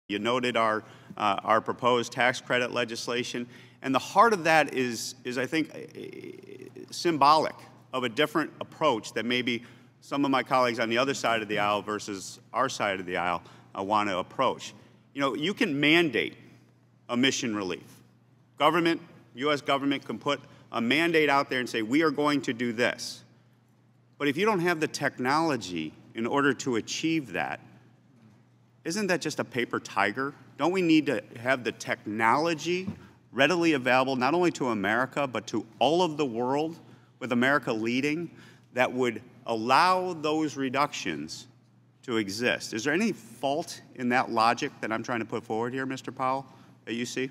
You noted our proposed tax credit legislation, and the heart of that is I think, symbolic of a different approach that maybe some of my colleagues on the other side of the aisle versus our side of the aisle want to approach. You know, you can mandate emission relief. Government, U.S. government can put a mandate out there and say, we are going to do this. But if you don't have the technology in order to achieve that, isn't that just a paper tiger? Don't we need to have the technology readily available, not only to America, but to all of the world, with America leading, that would allow those reductions to exist? Is there any fault in that logic that I'm trying to put forward here, Mr. Powell, that you see?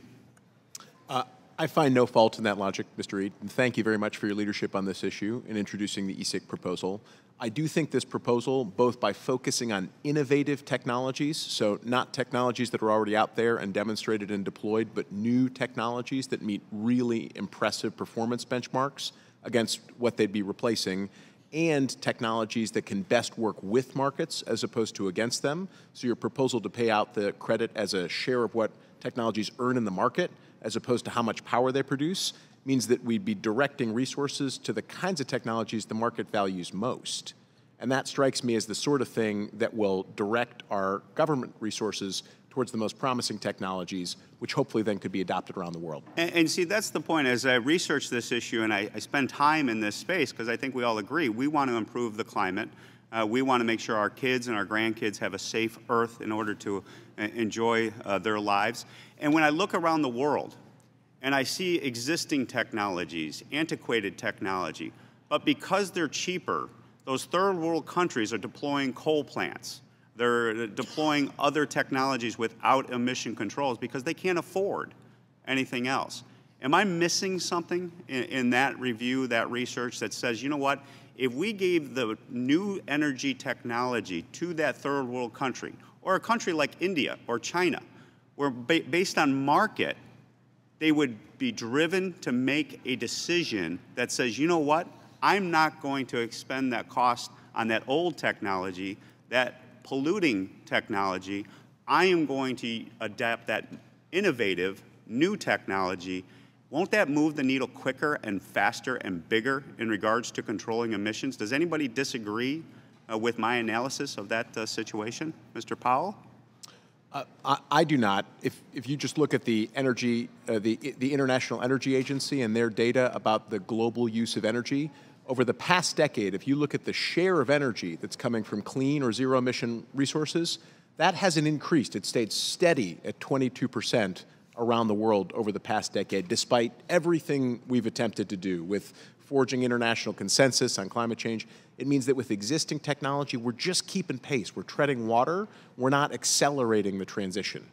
I find no fault in that logic, Mr. Reed, and thank you very much for your leadership on this issue in introducing the ESIC proposal. I do think this proposal, both by focusing on innovative technologies, so not technologies that are already out there and demonstrated and deployed, but new technologies that meet really impressive performance benchmarks against what they'd be replacing, and technologies that can best work with markets as opposed to against them. So your proposal to pay out the credit as a share of what technologies earn in the market as opposed to how much power they produce means that we'd be directing resources to the kinds of technologies the market values most. And that strikes me as the sort of thing that will direct our government resources towards the most promising technologies, which hopefully then could be adopted around the world. And see, that's the point. As I research this issue and I spend time in this space, because I think we all agree, we want to improve the climate. We want to make sure our kids and our grandkids have a safe Earth in order to enjoy their lives. And when I look around the world and I see existing technologies, antiquated technology, but because they're cheaper, those third world countries are deploying coal plants. They're deploying other technologies without emission controls because they can't afford anything else. Am I missing something in that review, that research that says, you know what, if we gave the new energy technology to that third world country, or a country like India or China, where based on market, they would be driven to make a decision that says, you know what, I'm not going to expend that cost on that old technology, that polluting technology. I am going to adapt that innovative new technology. Won't that move the needle quicker and faster and bigger in regards to controlling emissions? Does anybody disagree with my analysis of that situation, Mr. Powell? I do not. If you just look at the energy, the International Energy Agency and their data about the global use of energy, over the past decade, if you look at the share of energy that's coming from clean or zero emission resources, that hasn't increased. It stayed steady at 22% around the world over the past decade, despite everything we've attempted to do with forging international consensus on climate change. It means that with existing technology, we're just keeping pace. We're treading water. We're not accelerating the transition.